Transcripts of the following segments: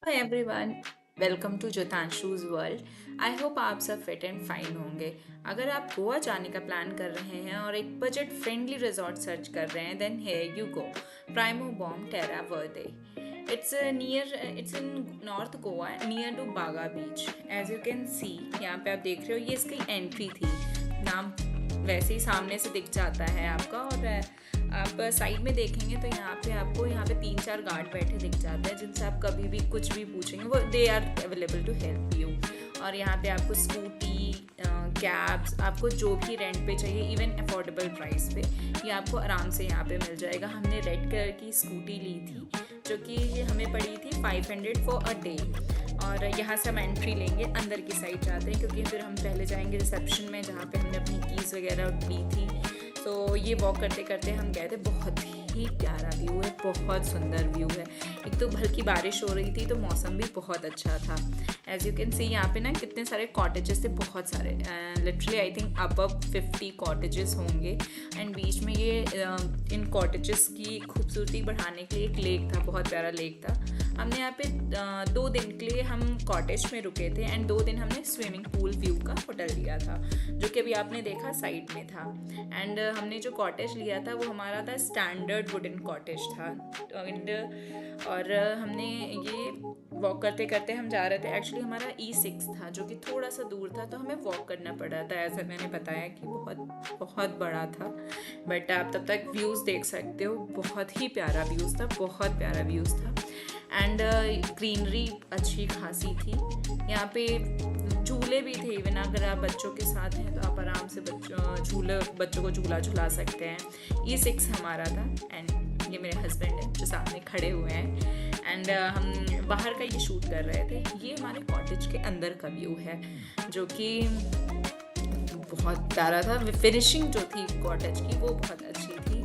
Hi everyone, welcome to जोतांशुज world. I hope आप सब फिट एंड फाइन होंगे। अगर आप गोवा जाने का प्लान कर रहे हैं और एक बजट फ्रेंडली रिजॉर्ट सर्च कर रहे हैं, then here you go, Primo Bom Terra Verde. It's in north Goa near to Baga beach. As you can see, यहाँ पे आप देख रहे हो, ये इसकी एंट्री थी। नाम वैसे ही सामने से दिख जाता है आपका, और आप साइड में देखेंगे तो यहाँ पे 3-4 गार्ड बैठे दिख जाते हैं, जिनसे आप कभी भी कुछ भी पूछेंगे वो they are available to help you. और यहाँ पे आपको स्कूटी, कैब्स, आपको जो भी रेंट पे चाहिए, इवन अफोर्डेबल प्राइस पे, ये आपको आराम से यहाँ पे मिल जाएगा। हमने रेड कलर की स्कूटी ली थी, जो कि हमें पड़ी थी 500 फॉर अ डे। और यहाँ से हम एंट्री लेंगे, अंदर की साइड जाते हैं, क्योंकि फिर हम पहले जाएंगे रिसेप्शन में, जहाँ पे हमने अपनी कीज़ वगैरह ली थी। तो ये वॉक करते करते हम गए थे। बहुत ही प्यारा व्यू है, बहुत सुंदर व्यू है। एक तो हल्की बारिश हो रही थी, तो मौसम भी बहुत अच्छा था। एज यू कैन सी, यहाँ पे ना कितने सारे कॉटेजेस थे, बहुत सारे, literally I think above 50 cottages होंगे। एंड बीच में ये इन कॉटेजेस की खूबसूरती बढ़ाने के लिए एक लेक था, बहुत प्यारा लेक था। हमने यहाँ पे 2 दिन के लिए हम कॉटेज में रुके थे, एंड 2 दिन हमने स्विमिंग पूल व्यू का होटल लिया था, जो कि अभी आपने देखा साइड में था। एंड हमने जो कॉटेज लिया था वो हमारा था स्टैंडर्ड वुडन कॉटेज था। और हमने ये वॉक करते करते हम जा रहे थे। एक्चुअली हमारा E6 था, जो कि थोड़ा सा दूर था, तो हमें वॉक करना पड़ा था। ऐसा मैंने बताया कि बहुत बड़ा था, बट आप तब तक व्यूज़ देख सकते हो। बहुत ही प्यारा व्यूज़ था, बहुत प्यारा व्यूज़ था। एंड ग्रीनरी अच्छी खासी थी। यहाँ पे झूले भी थे, इवन अगर आप बच्चों के साथ हैं तो आप आराम से बच्चों को झूला झुला सकते हैं। E6 हमारा था। एंड ये मेरे हस्बैंड हैं जो सामने खड़े हुए हैं। एंड हम बाहर का ये शूट कर रहे थे। ये हमारे कॉटेज के अंदर का व्यू है, जो कि बहुत प्यारा था। फिनिशिंग जो थी कॉटेज की वो बहुत अच्छी थी।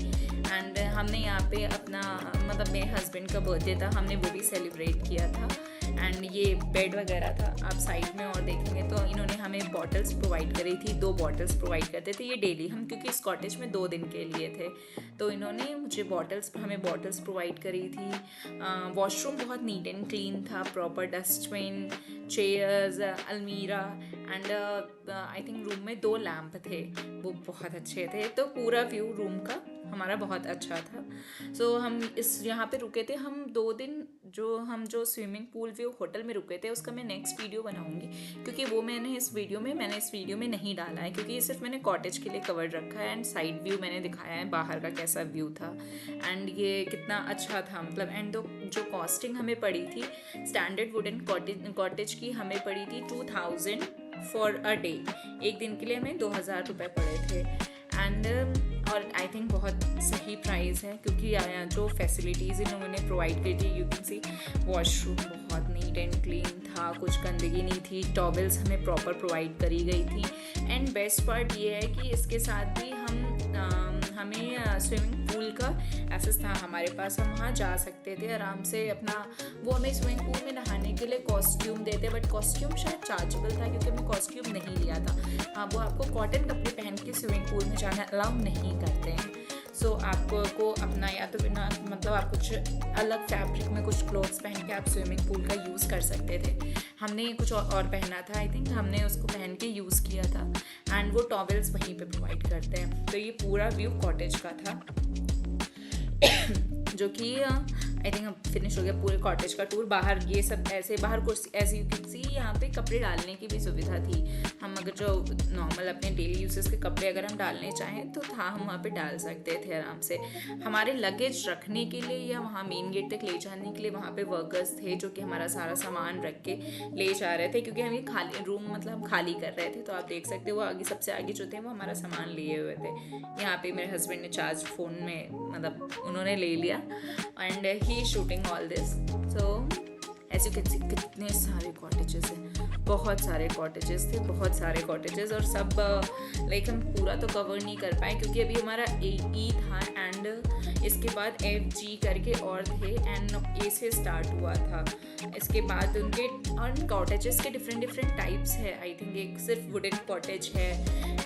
एंड हमने यहाँ पे अपना, मतलब मेरे हस्बैंड का बर्थडे था, हमने वो भी सेलिब्रेट किया था। एंड ये बेड वगैरह था, आप साइड में और देखेंगे तो इन्होंने हमें बॉटल्स प्रोवाइड करी थी। 2 बॉटल्स प्रोवाइड करते थे ये डेली, हम क्योंकि इस कॉटेज में 2 दिन के लिए थे, तो इन्होंने हमें बॉटल्स प्रोवाइड करी थी। वॉशरूम बहुत नीट एंड क्लीन था, प्रॉपर डस्टबिन, चेयर्स, अलमीरा। एंड आई थिंक रूम में 2 लैम्प थे, वो बहुत अच्छे थे। तो पूरा व्यू रूम का हमारा बहुत अच्छा था। सो हम यहाँ पे रुके थे। हम 2 दिन जो स्विमिंग पूल व्यू होटल में रुके थे, उसका मैं नेक्स्ट वीडियो बनाऊंगी, क्योंकि वो मैंने इस वीडियो में नहीं डाला है, क्योंकि ये सिर्फ मैंने कॉटेज के लिए कवर रखा है। एंड साइड व्यू मैंने दिखाया है बाहर का कैसा व्यू था, एंड ये कितना अच्छा था, मतलब। एंड जो कॉस्टिंग हमें पड़ी थी स्टैंडर्ड वुडन कॉटेज की, हमें पड़ी थी 2000 फॉर अ डे। एक दिन के लिए हमें 2000 रुपये पड़े थे। एंड और आई थिंक बहुत सही प्राइस है, क्योंकि जो फैसिलिटीज़ इन लोगों ने प्रोवाइड की थी, यू कैन सी वॉशरूम बहुत नीट एंड क्लीन था, कुछ गंदगी नहीं थी, टॉवल्स हमें प्रॉपर प्रोवाइड करी गई थी। एंड बेस्ट पार्ट ये है कि इसके साथ भी हमें स्विमिंग पूल का एक्सेस था हमारे पास। हम वहाँ जा सकते थे आराम से अपना। वो हमें स्विमिंग पूल में नहाने के लिए कॉस्ट्यूम देते, बट कॉस्ट्यूम शायद चार्जेबल था, क्योंकि हमने कॉस्ट्यूम नहीं लिया था। हाँ, वो आपको कॉटन कपड़े पहन के स्विमिंग पूल में जाना अलाउ नहीं करते हैं। सो आपको अपना, या तो बिना, मतलब आप कुछ अलग फैब्रिक में कुछ क्लोथ्स पहन के आप स्विमिंग पूल का यूज़ कर सकते थे। हमने कुछ और पहना था, आई थिंक हमने उसको पहन के यूज़ किया था। एंड वो टॉवल्स वहीं पे प्रोवाइड करते हैं। तो ये पूरा व्यू कॉटेज का था, जो कि आई थिंक अब फिनिश हो गया पूरे कॉटेज का टूर। बाहर ये सब बाहर कुर्सी, ऐसे यू कैन सी, यहाँ पे कपड़े डालने की भी सुविधा थी। हम अगर जो नॉर्मल अपने डेली यूजेस के कपड़े अगर हम डालने चाहें तो हम वहाँ पे डाल सकते थे आराम से। हमारे लगेज रखने के लिए या वहाँ मेन गेट तक ले जाने के लिए वहाँ पे वर्कर्स थे, जो कि हमारा सारा सामान रख के ले जा रहे थे, क्योंकि हम ये खाली रूम, मतलब हम खाली कर रहे थे। तो आप देख सकते हो, वो आगे सबसे आगे जो थे वो हमारा सामान लिए हुए थे। यहाँ पे मेरे हस्बैंड ने चार्ज फ़ोन में, मतलब उन्होंने ले लिया। And he shooting all this. So as you can see, कितने सारे कॉटेजेस हैं, बहुत सारे कॉटेजेस थे, बहुत सारे कॉटेजेस। और सब लाइक हम पूरा तो कवर नहीं कर पाए, क्योंकि अभी हमारा E था, एंड इसके बाद FG करके और थे, एंड A से स्टार्ट हुआ था। इसके बाद उनके और कॉटेजेस के डिफरेंट टाइप्स है। आई थिंक एक सिर्फ वुडन कॉटेज है,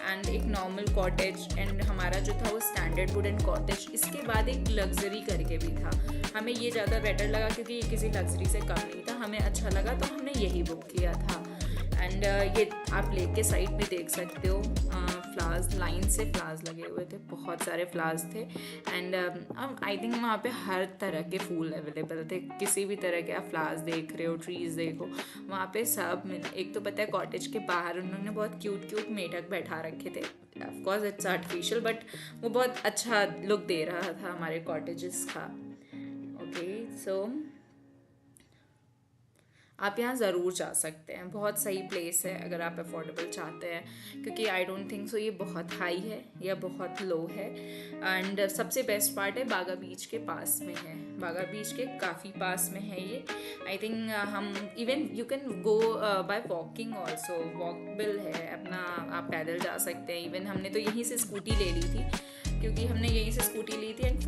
एंड एक नॉर्मल कॉटेज, एंड हमारा जो था वो स्टैंडर्ड वुडन कॉटेज। इसके बाद एक लग्जरी करके भी था। हमें ये ज़्यादा बेटर लगा, क्योंकि ये किसी लग्जरी से कम नहीं था। हमें अच्छा लगा तो हमने यही बुक किया था। एंड ये आप लेक के साइड में देख सकते हो, फ्लावर्स, लाइन से फ्लावर्स लगे हुए थे, बहुत सारे फ्लावर्स थे। एंड आई थिंक वहाँ पे हर तरह के फूल अवेलेबल थे, किसी भी तरह के आप फ्लावर्स देख रहे हो, ट्रीज़ देखो, वहाँ पे सब एक तो पता है कॉटेज के बाहर उन्होंने बहुत क्यूट क्यूट मेढक बैठा रखे थे। Of course it's artificial, but वो बहुत अच्छा लुक दे रहा था हमारे कॉटेजेस का। ओके, सो आप यहाँ ज़रूर जा सकते हैं, बहुत सही प्लेस है अगर आप अफोर्डेबल चाहते हैं, क्योंकि आई डोंट थिंक सो ये बहुत हाई है या बहुत लो है। एंड सबसे बेस्ट पार्ट है बागा बीच के पास में है, बागा बीच के काफ़ी पास में है ये। आई थिंक हम even you can go by walking also, walkable है अपना, आप पैदल जा सकते हैं। इवन हमने तो यहीं से स्कूटी ले ली थी, क्योंकि हमने यहीं से स्कूटी ली थी एंड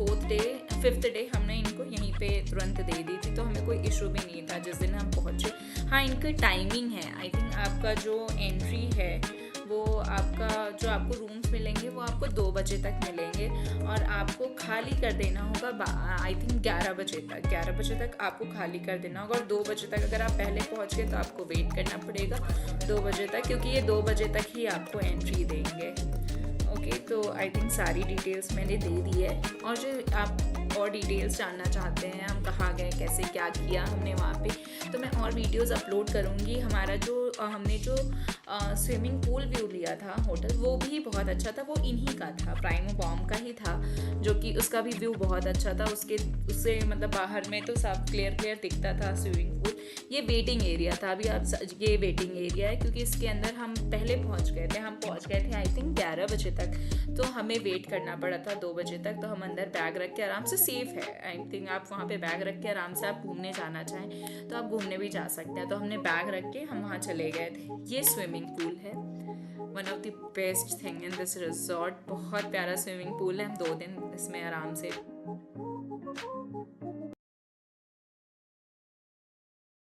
फिफ्थ डे हमने इनको यहीं पे तुरंत दे दी थी, तो हमें कोई इशू भी नहीं था जिस दिन हम पहुँचे। हाँ, इनकी टाइमिंग है, आई थिंक आपका जो एंट्री है वो आपका जो आपको रूम्स मिलेंगे वो आपको 2 बजे तक मिलेंगे, और आपको खाली कर देना होगा आई थिंक 11 बजे तक। 11 बजे तक आपको खाली कर देना होगा, और 2 बजे तक अगर आप पहले पहुँच गए तो आपको वेट करना पड़ेगा 2 बजे तक, क्योंकि ये 2 बजे तक ही आपको एंट्री देंगे। ओके, तो आई थिंक सारी डिटेल्स मैंने दे दी है, और जो आप और डिटेल्स जानना चाहते हैं हम कहाँ गए, कैसे क्या किया हमने वहाँ पे, तो मैं और वीडियोस अपलोड करूँगी। हमारा जो हमने जो स्विमिंग पूल व्यू लिया था होटल, वो भी बहुत अच्छा था, वो इन्हीं का था, प्राइमो बॉम का ही था, जो कि उसका भी व्यू बहुत अच्छा था। उससे मतलब बाहर में तो सब क्लियर दिखता था स्विमिंग पूल। ये वेटिंग एरिया था, अभी आप ये वेटिंग एरिया है, क्योंकि इसके अंदर हम पहले पहुँच गए थे, हम पहुँच गए थे आई थिंक 11 बजे तक, तो हमें वेट करना पड़ा था 2 बजे तक। तो हम अंदर बैग रख के आराम से, सेफ है आई थिंक, आप वहाँ पे बैग रख के आराम से आप घूमने जाना चाहें तो आप घूमने भी जा सकते हैं। तो हमने बैग रख के हम वहाँ चले गए थे। ये स्विमिंग पूल है, one of the best thing in this resort, बहुत प्यारा स्विमिंग पूल है। हम 2 दिन इसमें आराम से